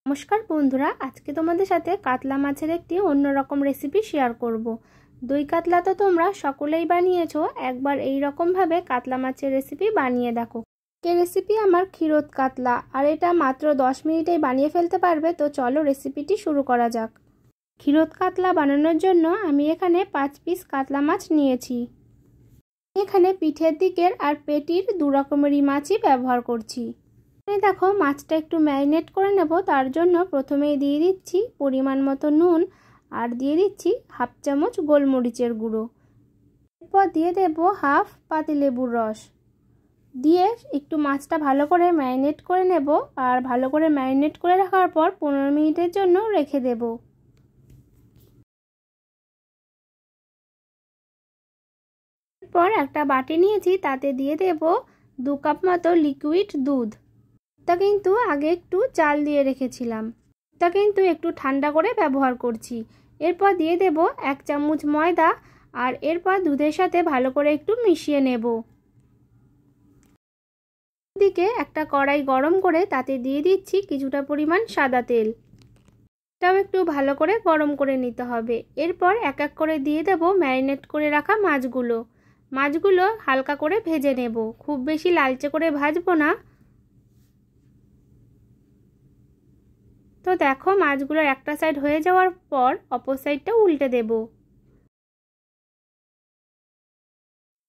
নমস্কার বন্ধুরা, আজকে তোমাদের সাথে কাতলা মাছের একটি অন্যরকম রেসিপি শেয়ার করব। দই কাতলা তো তোমরা সকলেই বানিয়েছো, একবার এই রকম ভাবে কাতলা মাছের রেসিপি বানিয়ে দেখো। এই রেসিপি আমার ক্ষীরোদ কাতলা, আর এটা মাত্র 10 মিনিটেই বানিয়ে ফেলতে পারবে। তো চলো রেসিপিটি শুরু করা যাক। ক্ষীরোদ কাতলা বানানোর জন্য আমি এখানে 5 পিস কাতলা মাছ নিয়েছি। এখানে পিঠের দিকের আর পেটির দু রকমেরই মাছই ব্যবহার করছি। দেখো মাছটা একটু ম্যারিনেট করে নেব, তার জন্য প্রথমেই দিয়ে দিচ্ছি পরিমাণ মতো নুন আর দিয়ে দিচ্ছি হাফ চামচ গোলমরিচের গুঁড়ো। এরপর দিয়ে দেব হাফ পাতিলেবুর রস দিয়ে একটু মাছটা ভালো করে ম্যারিনেট করে নেব। আর ভালো করে ম্যারিনেট করে রাখার পর 15 মিনিটের জন্য রেখে দেব। এরপর একটা বাটি নিয়েছি, তাতে দিয়ে দেব 2 কাপ মতো লিকুইড দুধ। তা কিন্তু আগে একটু চাল দিয়ে রেখেছিলাম, তা কিন্তু একটু ঠান্ডা করে ব্যবহার করছি। এরপর দিয়ে দেব 1 চামচ ময়দা, আর এরপর দুধের সাথে ভালো করে একটু মিশিয়ে নেব। দিকে একটা কড়াই গরম করে তাতে দিয়ে দিচ্ছি কিছুটা পরিমাণ সাদা তেল। এটাও একটু ভালো করে গরম করে নিতে হবে। এরপর এক এক করে দিয়ে দেব ম্যারিনেট করে রাখা মাছগুলো হালকা করে ভেজে নেব, খুব বেশি লালচে করে ভাজবো না। তো দেখো মাছগুলোর একটা সাইড হয়ে যাওয়ার পর অপর সাইডটা উল্টে দেব।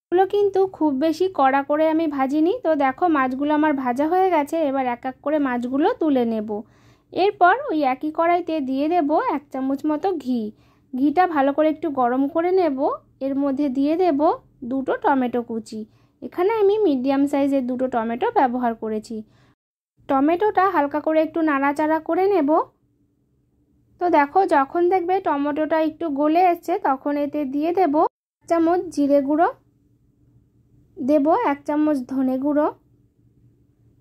এগুলো কিন্তু খুব বেশি কড়া করে আমি ভাজিনি। তো দেখো মাছগুলো আমার ভাজা হয়ে গেছে। এবার এক এক করে মাছগুলো তুলে নেব। এরপর ওই একই কড়াইতে দিয়ে দেব 1 চামচ মতো ঘিটা ভালো করে একটু গরম করে নেব। এর মধ্যে দিয়ে দেব 2টো টমেটো কুচি। এখানে আমি মিডিয়াম সাইজের 2টো টমেটো ব্যবহার করেছি। টমেটোটা হালকা করে একটু নাড়াচাড়া করে নেব। তো দেখো যখন দেখবে টমেটোটা একটু গলে এসছে, তখন এতে দিয়ে দেব 1 চামচ জিরে গুঁড়ো, দেব 1 চামচ ধনে গুঁড়ো,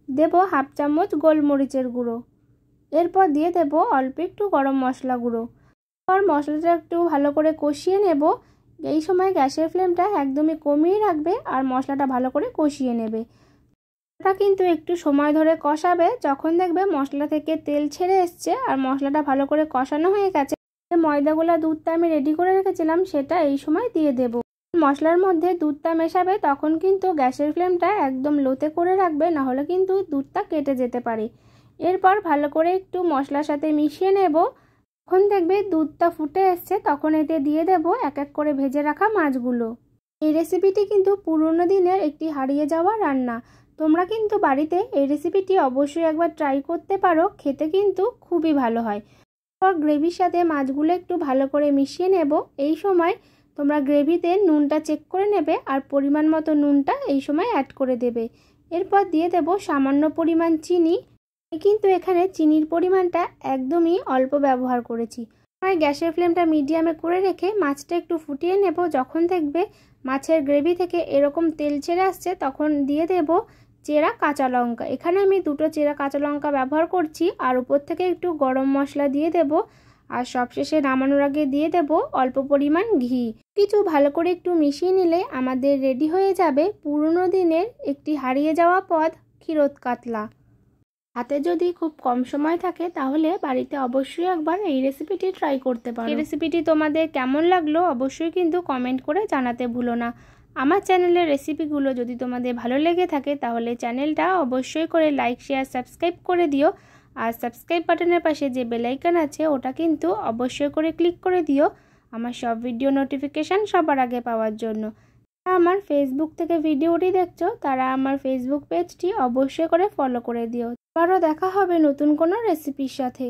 দেব হাফ চামচ গোলমরিচের গুঁড়ো। এরপর দিয়ে দেব অল্প একটু গরম মশলা গুঁড়ো। আর মশলাটা একটু ভালো করে কষিয়ে নেব। এই সময় গ্যাসের ফ্লেমটা একদমই কমিয়ে রাখবে আর মশলাটা ভালো করে কষিয়ে নেবে। এটা কিন্তু একটু সময় ধরে কষাবে। যখন দেখবে মশলা থেকে তেল ছেড়ে এসছে আর মশলাটা ভালো করে কষানো হয়ে গেছে, ময়দাগুলা দুধটা আমি রেডি করে রেখেছিলাম সেটা এই সময় দিয়ে দেব। মশলার মধ্যে দুধটা মেশাবে তখন কিন্তু গ্যাসের ফ্লেমটা একদম লোতে করে রাখবে, না হলে কিন্তু দুধটা কেটে যেতে পারে। এরপর ভালো করে একটু মশলার সাথে মিশিয়ে নেব। যখন দেখবে দুধটা ফুটে এসছে, তখন এতে দিয়ে দেব এক এক করে ভেজে রাখা মাছগুলো। এই রেসিপিটি কিন্তু পুরনো দিনের একটি হারিয়ে যাওয়া রান্না। তোমরা কিন্তু বাড়িতে এই রেসিপিটি অবশ্যই একবার ট্রাই করতে পারো, খেতে কিন্তু খুবই ভালো হয়। এরপর গ্রেভির সাথে মাছগুলো একটু ভালো করে মিশিয়ে নেব। এই সময় তোমরা গ্রেভিতে নুনটা চেক করে নেবে আর পরিমাণ মতো নুনটা এই সময় অ্যাড করে দেবে। এরপর দিয়ে দেব সামান্য পরিমাণ চিনি। কিন্তু এখানে চিনির পরিমাণটা একদমই অল্প ব্যবহার করেছি। আমি গ্যাসের ফ্লেমটা মিডিয়ামে করে রেখে মাছটা একটু ফুটিয়ে নেব। যখন দেখবে মাছের গ্রেভি থেকে এরকম তেল ছেড়ে আসছে, তখন দিয়ে দেব চেরা কাঁচা লঙ্কা। এখানে আমি 2টো চেরা কাঁচা লঙ্কা ব্যবহার করছি। আর উপর থেকে একটু গরম মশলা দিয়ে দেব। আর সবশেষে নামানোর আগে দিয়ে দেব অল্প পরিমাণ ঘি। কিছু ভালো করে একটু মিশিয়ে নিলে আমাদের রেডি হয়ে যাবে পুরনো দিনের একটি হারিয়ে যাওয়া পদ, ক্ষীরোদ কাতলা। হাতে যদি খুব কম সময় থাকে তাহলে বাড়িতে অবশ্যই একবার এই রেসিপিটি ট্রাই করতে পারো। এই রেসিপিটি তোমাদের কেমন লাগলো অবশ্যই কিন্তু কমেন্ট করে জানাতে ভুলো না। আমার চ্যানেলের রেসিপিগুলো যদি তোমাদের ভালো লেগে থাকে তাহলে চ্যানেলটা অবশ্যই করে লাইক, শেয়ার, সাবস্ক্রাইব করে দিও। আর সাবস্ক্রাইব বাটনের পাশে যে বেল আইকন আছে ওটা কিন্তু অবশ্যই করে ক্লিক করে দিও আমার সব ভিডিও নোটিফিকেশান সবার আগে পাওয়ার জন্য। আমার ফেসবুক থেকে ভিডিওটি দেখছো তারা আমার ফেসবুক পেজটি অবশ্যই করে ফলো করে দিও। আবারও দেখা হবে নতুন কোনো রেসিপির সাথে।